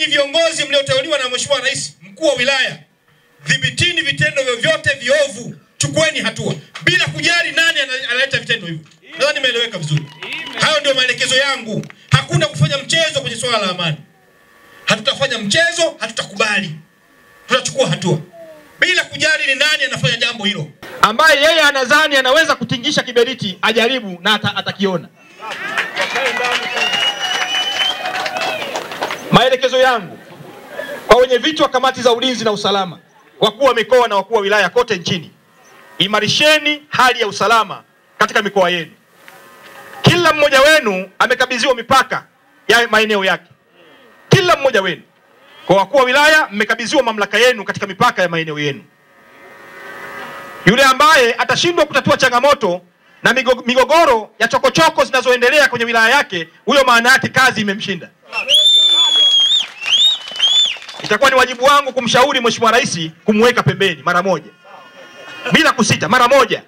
Ninyi viongozi mlioteuliwa na Mheshimiwa Rais, mkuu wa wilaya, dhibitini vitendo vyovyote viovu, chukueni hatua bila kujali nani analeta vitendo hivyo. Nadhani nimeeleweka vizuri. Hayo ndio maelekezo yangu. Hakuna kufanya mchezo kwenye swala la amani. Hatutafanya mchezo, hatutakubali. Tutachukua hatua bila kujali ni nani anafanya jambo hilo. Ambaye yeye anadhani anaweza kutingisha kiberiti, ajaribu na atakiona. Maelekezo yangu kwa wenye viti wa kamati za ulinzi na usalama, wakuu wa mikoa na wakuu wa wilaya kote nchini: imarisheni hali ya usalama katika mikoa yenu. Kila mmoja wenu amekabidhiwa mipaka ya maeneo yake. Kila mmoja wenu, kwa wakuu wa wilaya, mmekabidhiwa mamlaka yenu katika mipaka ya maeneo yenu. Yule ambaye atashindwa kutatua changamoto na migogoro ya chokochoko zinazoendelea kwenye wilaya yake, huyo maana yake kazi imemshinda. Itakuwa ni wajibu wangu kumshauri Mheshimiwa Rais kumweka pembeni mara moja, bila kusita, mara moja.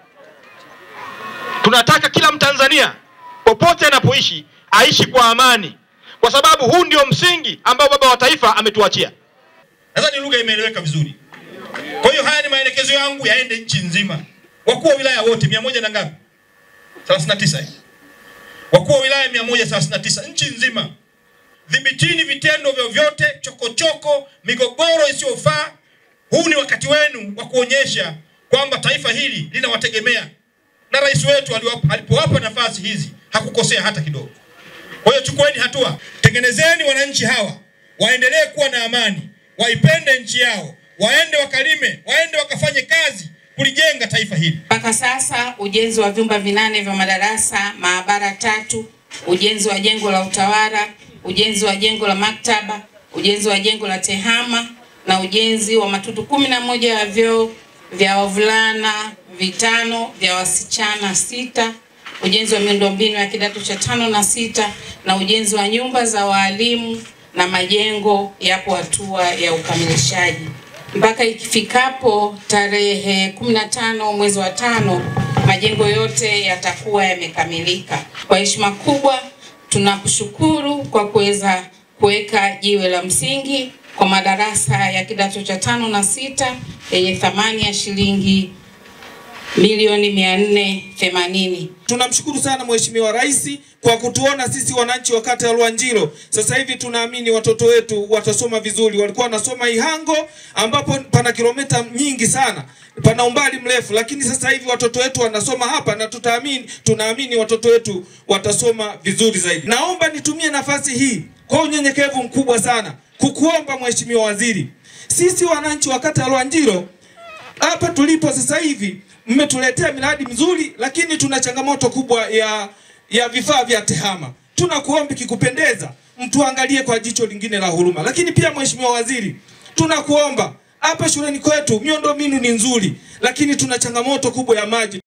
Tunataka kila Mtanzania popote anapoishi aishi kwa amani, kwa sababu huu ndio msingi ambao baba wa taifa ametuachia. Nadhani lugha imeeleweka vizuri. Kwa hiyo haya ni maelekezo yangu yaende nchi nzima. Wakuu wa wilaya wote 100 na ngapi? 39. Wakuu wa wilaya 139 nchi nzima. Dhibitini vitendo vyovyote, chokochoko, migogoro isiyofaa. Huu ni wakati wenu wa kuonyesha kwamba taifa hili linawategemea. Na rais wetu alipowapa nafasi hizi hakukosea hata kidogo. Kwa hiyo chukueni hatua. Tengenezeni wananchi hawa waendelee kuwa na amani, waipende nchi yao, waende wakalime, waende wakafanye kazi kulijenga taifa hili. Mpaka sasa ujenzi wa vyumba 8 vya madarasa, maabara 3, ujenzi wa jengo la utawala, ujenzi wa jengo la maktaba, ujenzi wa jengo la tehama na ujenzi wa matutu 11 ya vyoo vya wavulana 5, vya wasichana 6, ujenzi wa miundombinu ya kidato cha 5 na 6 na ujenzi wa nyumba za walimu na majengo yapo hatua ya ukamilishaji. Mpaka ikifikapo tarehe 15 mwezi wa 5 majengo yote yatakuwa yamekamilika. Kwa heshima kubwa tunakushukuru kwa kuweza kuweka jiwe la msingi kwa madarasa ya kidato cha 5 na 6 yenye thamani ya shilingi milioni 480. Tunamshukuru sana Mheshimiwa Rais kwa kutuona sisi wananchi wa kata ya Ruanjiro. Sasa hivi tunaamini watoto wetu watasoma vizuri. Walikuwa wanasoma Ihango ambapo pana kilomita nyingi sana, pana umbali mrefu, lakini sasa hivi watoto wetu wanasoma hapa na tunaamini watoto wetu watasoma vizuri zaidi. Naomba nitumie nafasi hii kwa unyenyekevu mkubwa sana kukuomba Mheshimiwa Waziri, sisi wananchi wa kata ya Ruanjiro hapa tulipo sasa hivi mmetuletea miradi mzuri, lakini tuna changamoto kubwa ya vifaa vya tehama. Tunakuomba kikupendeza mtuangalie kwa jicho lingine la huruma. Lakini pia Mheshimiwa Waziri, tunakuomba hapa shuleni kwetu miundombinu ni nzuri, lakini tuna changamoto kubwa ya maji.